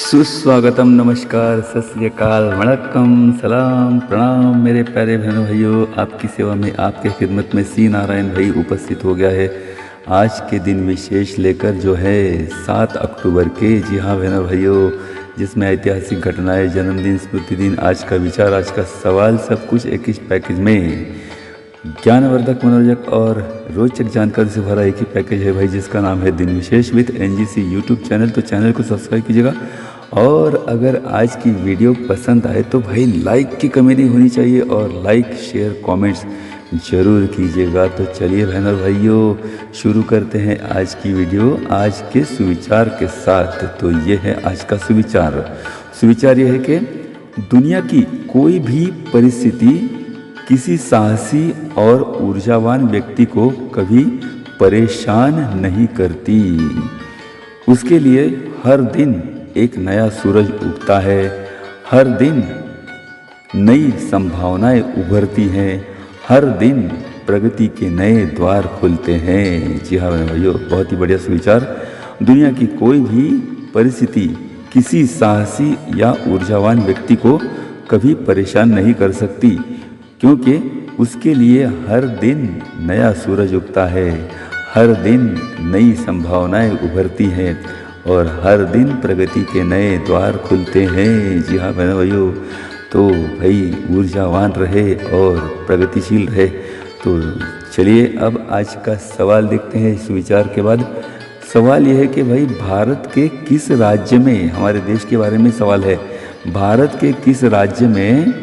सुस्वागतम, नमस्कार, सत श्री अकाल, वणक्कम, सलाम, प्रणाम मेरे प्यारे बहनों भाइयों। आपकी सेवा में, आपके खिदमत में सी नारायण भाई उपस्थित हो गया है आज के दिन विशेष लेकर, जो है 7 अक्टूबर के। जी हाँ बहनों भाइयों, जिसमें ऐतिहासिक घटनाएं, जन्मदिन, स्मृति दिन, आज का विचार, आज का सवाल, सब कुछ एक ही पैकेज में ज्ञानवर्धक, मनोरंजक और रोचक जानकारी से भरा एक ही पैकेज है भाई, जिसका नाम है दिन विशेष विद एनजीसी यूट्यूब चैनल। तो चैनल को सब्सक्राइब कीजिएगा, और अगर आज की वीडियो पसंद आए तो भाई लाइक की कमी नहीं होनी चाहिए, और लाइक, शेयर, कमेंट्स ज़रूर कीजिएगा। तो चलिए बहनों भाइयों, शुरू करते हैं आज की वीडियो आज के सुविचार के साथ। तो ये है आज का सुविचार। सुविचार ये है कि दुनिया की कोई भी परिस्थिति किसी साहसी और ऊर्जावान व्यक्ति को कभी परेशान नहीं करती। उसके लिए हर दिन एक नया सूरज उगता है, हर दिन नई संभावनाएं उभरती हैं, हर दिन प्रगति के नए द्वार खुलते हैं। जी हाँ भाइयों, बहुत ही बढ़िया सुविचार। दुनिया की कोई भी परिस्थिति किसी साहसी या ऊर्जावान व्यक्ति को कभी परेशान नहीं कर सकती, क्योंकि उसके लिए हर दिन नया सूरज उगता है, हर दिन नई संभावनाएं उभरती हैं, और हर दिन प्रगति के नए द्वार खुलते हैं। जी हाँ बहनों भाइयों, तो भाई ऊर्जावान रहे और प्रगतिशील रहे। तो चलिए अब आज का सवाल देखते हैं इस विचार के बाद। सवाल यह है कि भाई भारत के किस राज्य में, हमारे देश के बारे में सवाल है, भारत के किस राज्य में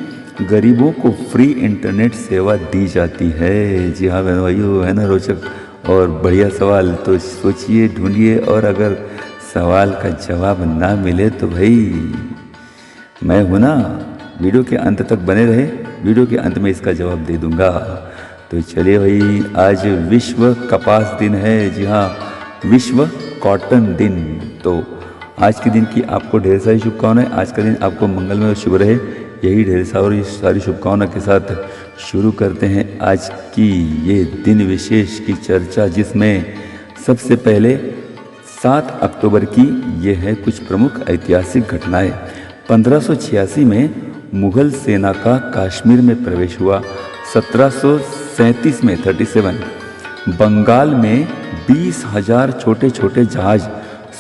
गरीबों को फ्री इंटरनेट सेवा दी जाती है। जी हाँ बहनों भाइयों, है ना रोचक और बढ़िया सवाल। तो सोचिए, ढूंढिए, और अगर सवाल का जवाब ना मिले तो भाई मैं हूँ ना, वीडियो के अंत तक बने रहे, वीडियो के अंत में इसका जवाब दे दूंगा। तो चलिए भाई, आज विश्व कपास दिन है। जी हाँ, विश्व कॉटन दिन। तो आज के दिन की आपको ढेर सारी शुभकामनाएं। आज का दिन आपको मंगलमय और शुभ रहे, यही ढेर सारी शुभकामनाओं के साथ शुरू करते हैं आज की ये दिन विशेष की चर्चा, जिसमें सबसे पहले 7 अक्टूबर की ये है कुछ प्रमुख ऐतिहासिक घटनाएं। 1586 में मुगल सेना का कश्मीर में प्रवेश हुआ। 1737 में 37 बंगाल में 20,000 छोटे छोटे जहाज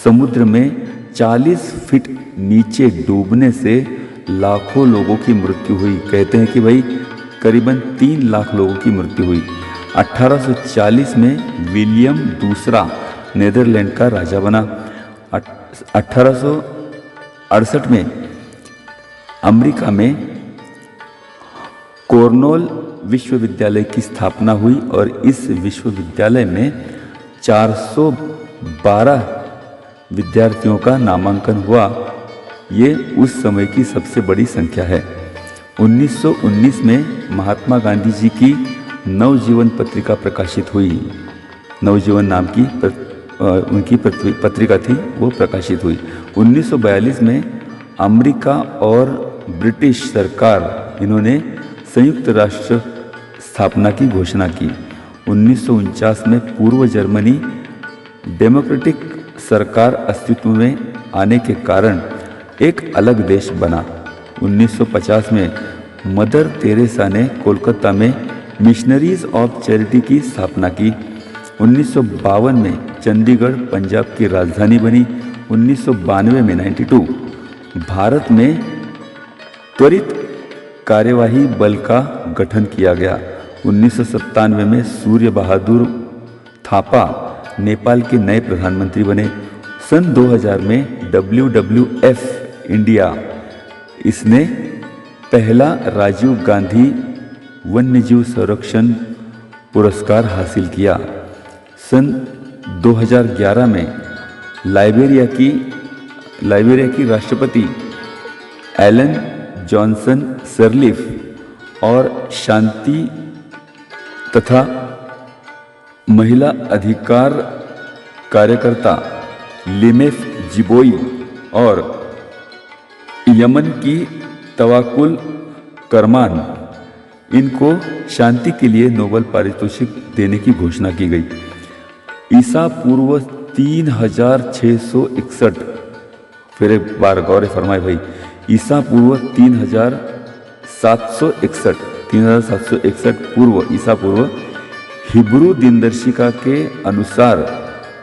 समुद्र में 40 फीट नीचे डूबने से लाखों लोगों की मृत्यु हुई। कहते हैं कि भाई करीबन 3 लाख लोगों की मृत्यु हुई। 1840 में विलियम दूसरा नीदरलैंड का राजा बना। 1868 में अमेरिका में कॉर्नेल विश्वविद्यालय की स्थापना हुई, और इस विश्वविद्यालय में 412 विद्यार्थियों का नामांकन हुआ। ये उस समय की सबसे बड़ी संख्या है। 1919 में महात्मा गांधी जी की नवजीवन पत्रिका प्रकाशित हुई। नवजीवन नाम की उनकी पत्रिका थी, वो प्रकाशित हुई। 1942 में अमेरिका और ब्रिटिश सरकार, इन्होंने संयुक्त राष्ट्र स्थापना की घोषणा की। 1949 में पूर्व जर्मनी डेमोक्रेटिक सरकार अस्तित्व में आने के कारण एक अलग देश बना। 1950 में मदर तेरेसा ने कोलकाता में मिशनरीज ऑफ चैरिटी की स्थापना की। 1952 में चंडीगढ़ पंजाब की राजधानी बनी। 1992 में 92 भारत में त्वरित कार्यवाही बल का गठन किया गया। 1997 में सूर्य बहादुर थापा नेपाल के नए प्रधानमंत्री बने। सन 2000 में WWF इंडिया, इसने पहला राजीव गांधी वन्यजीव संरक्षण पुरस्कार हासिल किया। सन 2011 में लाइबेरिया की राष्ट्रपति एलन जॉनसन सरलिफ और शांति तथा महिला अधिकार कार्यकर्ता लिमेफ जिबोई और यमन की तवाकुल करमान, इनको शांति के लिए नोबेल पारितोषिक देने की घोषणा की गई। ईसा पूर्व 3661 फिर एक बार गौर फरमाए भाई, ईसा पूर्व 3761 पूर्व ईसा पूर्व हिब्रू दिनदर्शिका के अनुसार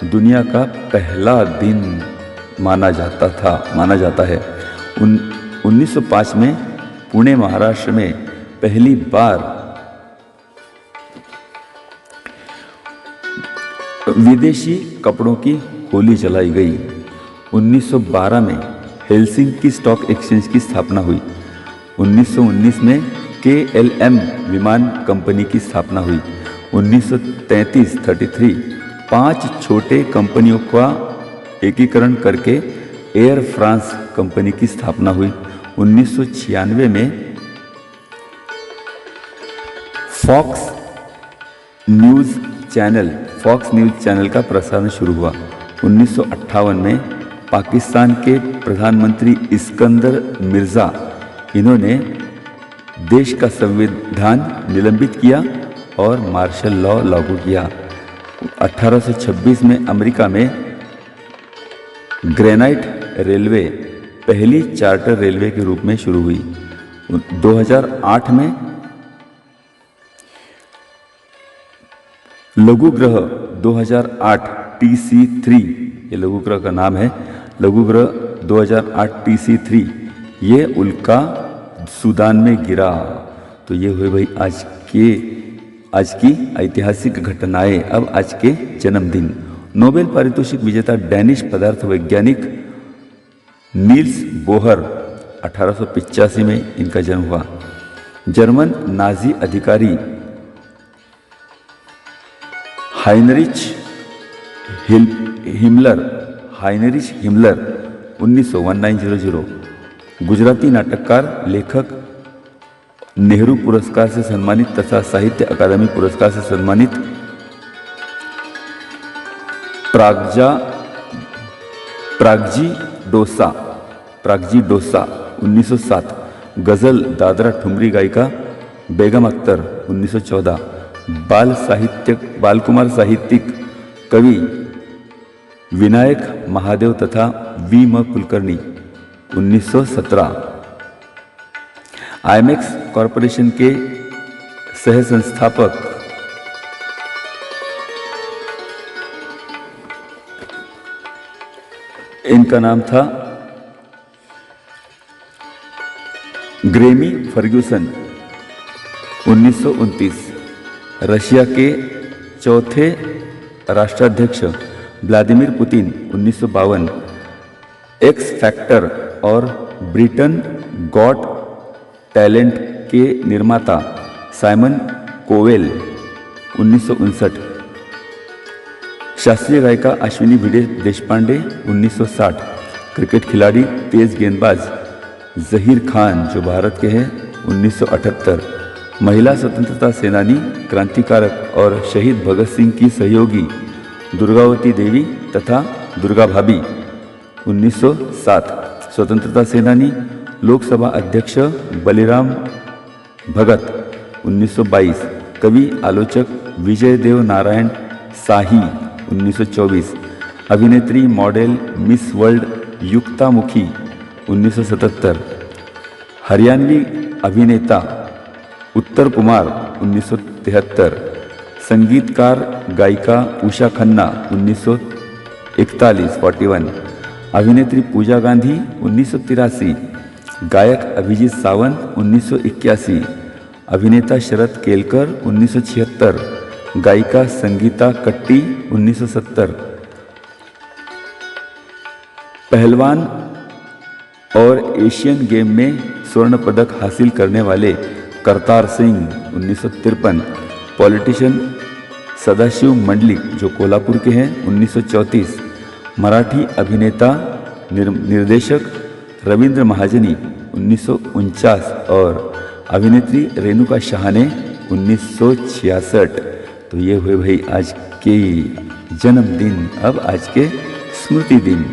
दुनिया का पहला दिन माना जाता है। 1905 में पुणे महाराष्ट्र में पहली बार विदेशी कपड़ों की होली जलाई गई। 1912 में हेलसिंकी स्टॉक एक्सचेंज की स्थापना हुई। 1919 में KLM विमान कंपनी की स्थापना हुई। 1933 5 छोटे कंपनियों का एकीकरण करके एयर फ्रांस कंपनी की स्थापना हुई। 1996 में फॉक्स न्यूज़ चैनल का प्रसारण शुरू हुआ। 1958 में पाकिस्तान के प्रधानमंत्री इस्कंदर मिर्ज़ा, इन्होंने देश का संविधान निलंबित किया और मार्शल लॉ लागू किया। 1826 में अमेरिका में ग्रेनाइट रेलवे पहली चार्टर रेलवे के रूप में शुरू हुई। 2008 में लघु ग्रह 2008 TC3, ये लघु ग्रह का नाम है, लघु ग्रह 2008 TC3, ये उल्का सूडान में गिरा। तो ये हुए भाई आज की ऐतिहासिक घटनाएं। अब आज के जन्मदिन। नोबेल पारितोषिक विजेता डैनिश पदार्थ वैज्ञानिक नील्स बोहर 1885 में इनका जन्म हुआ। जर्मन नाजी अधिकारी हाइनरिच हिमलर 1900 गुजराती नाटककार, लेखक, नेहरू पुरस्कार से सम्मानित तथा साहित्य अकादमी पुरस्कार से सम्मानित प्रागजी डोसा 1907। गजल दादरा ठुमरी गायिका बेगम अख्तर 1914। बाल कुमार साहित्यिक कवि विनायक महादेव तथा V.M. कुलकर्णी 1917। IMAX कॉरपोरेशन के सह संस्थापक इनका नाम था ग्रेमी फर्ग्यूसन 1929। रशिया के चौथे राष्ट्राध्यक्ष व्लादिमीर पुतिन 1952। एक्स फैक्टर और ब्रिटेन गॉट टैलेंट के निर्माता साइमन कोवेल 1959। शास्त्रीय गायिका अश्विनी भिडे देशपांडे 1960। क्रिकेट खिलाड़ी तेज गेंदबाज जहीर खान जो भारत के हैं 1978। महिला स्वतंत्रता सेनानी, क्रांतिकारक और शहीद भगत सिंह की सहयोगी दुर्गावती देवी तथा दुर्गा भाभी 1907। स्वतंत्रता सेनानी, लोकसभा अध्यक्ष बलिराम भगत 1922। कवि आलोचक विजय देव नारायण शाही 1924। अभिनेत्री, मॉडल, मिस वर्ल्ड युक्तामुखी 1977। हरियाणवी अभिनेता उत्तर कुमार 1973। संगीतकार गायिका उषा खन्ना 1941। अभिनेत्री पूजा गांधी 1983। गायक अभिजीत सावंत 1981। अभिनेता शरद केलकर 1976। गायिका संगीता कट्टी 1970। पहलवान और एशियन गेम में स्वर्ण पदक हासिल करने वाले करतार सिंह 1953। पॉलिटिशियन सदाशिव मंडलिक जो कोल्हापुर के हैं 1934। मराठी अभिनेता निर्देशक रवींद्र महाजनी 1949 और अभिनेत्री रेणुका शहाने 1966। तो ये हुए भाई आज के जन्मदिन। अब आज के स्मृति दिन।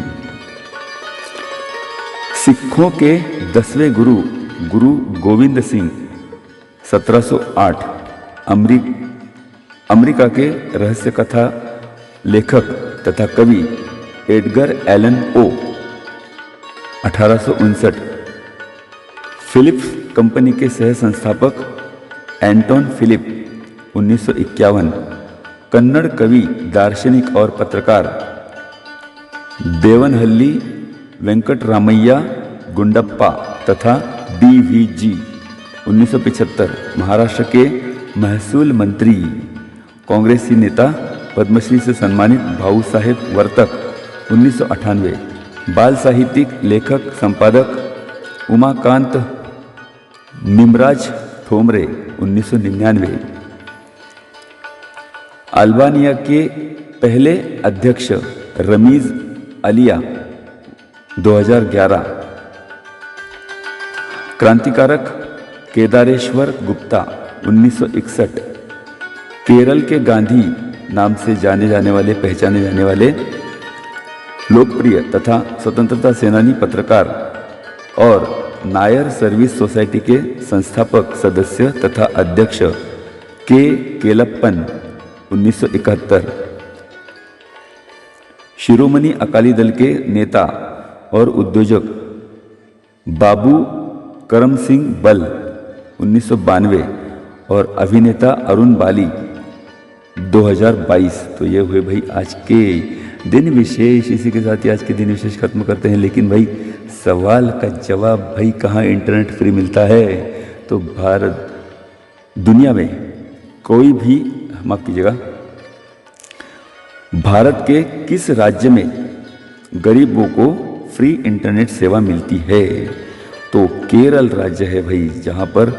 सिखों के 10वें गुरु गोविंद सिंह 1708। अमेरिका के रहस्य कथा लेखक तथा कवि Edgar Allan Poe 1859। Philips company के सह संस्थापक एंटोन फिलिप 1951। कन्नड़ कवि, दार्शनिक और पत्रकार देवनहल्ली वेंकटरामैया गुंडप्पा तथा DVG 1975। महाराष्ट्र के महसूल मंत्री, कांग्रेसी नेता, पद्मश्री से सम्मानित भाऊ साहेब वर्तक 1998। बाल साहित्यिक, लेखक, संपादक उमाकांत निमराज ठोमरे 1999। अल्बानिया के पहले अध्यक्ष रमीज अलिया 2011। क्रांतिकारक केदारेश्वर गुप्ता 1961। केरल के गांधी नाम से जाने जाने वाले, पहचाने जाने वाले लोकप्रिय तथा स्वतंत्रता सेनानी, पत्रकार और नायर सर्विस सोसाइटी के संस्थापक सदस्य तथा अध्यक्ष के केलप्पन 1971। शिरोमणि अकाली दल के नेता और उद्योजक बाबू करम सिंह बल 1992 और अभिनेता अरुण बाली 2022। तो ये हुए भाई आज के दिन विशेष। इसी के साथ ही आज के दिन विशेष खत्म करते हैं। लेकिन भाई सवाल का जवाब, भाई कहाँ इंटरनेट फ्री मिलता है? तो भारत, दुनिया में कोई भी, माफ कीजिएगा, भारत के किस राज्य में गरीबों को फ्री इंटरनेट सेवा मिलती है? तो केरल राज्य है भाई, जहाँ पर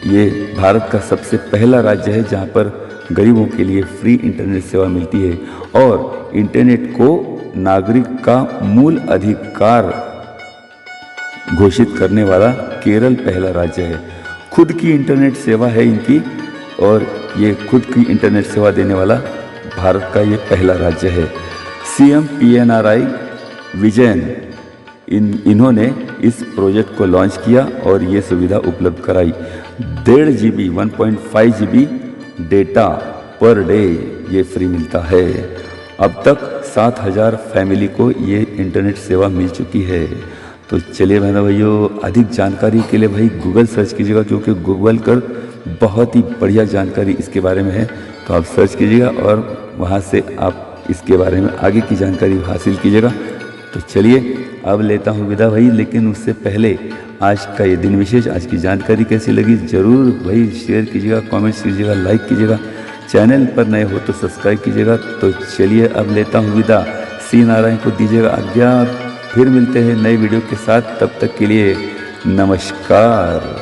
ये भारत का सबसे पहला राज्य है जहाँ पर गरीबों के लिए फ्री इंटरनेट सेवा मिलती है। और इंटरनेट को नागरिक का मूल अधिकार घोषित करने वाला केरल पहला राज्य है। खुद की इंटरनेट सेवा है इनकी, और ये खुद की इंटरनेट सेवा देने वाला भारत का ये पहला राज्य है। CM PNRI विजयन इन्होंने इस प्रोजेक्ट को लॉन्च किया और ये सुविधा उपलब्ध कराई। 1.5 GB 1.5 GB data per day ये फ्री मिलता है। अब तक 7000 फैमिली को ये इंटरनेट सेवा मिल चुकी है। तो चलिए बहनों भाइयों, अधिक जानकारी के लिए भाई गूगल सर्च कीजिएगा, क्योंकि गूगल कर बहुत ही बढ़िया जानकारी इसके बारे में है। तो आप सर्च कीजिएगा और वहाँ से आप इसके बारे में आगे की जानकारी हासिल कीजिएगा। तो चलिए अब लेता हूँ विदा भाई, लेकिन उससे पहले आज का ये दिन विशेष, आज की जानकारी कैसी लगी ज़रूर भाई शेयर कीजिएगा, कमेंट्स कीजिएगा, लाइक कीजिएगा। चैनल पर नए हो तो सब्सक्राइब कीजिएगा। तो चलिए अब लेता हूँ विदा, सी नारायण को दीजिएगा आज्ञा। फिर मिलते हैं नए वीडियो के साथ, तब तक के लिए नमस्कार।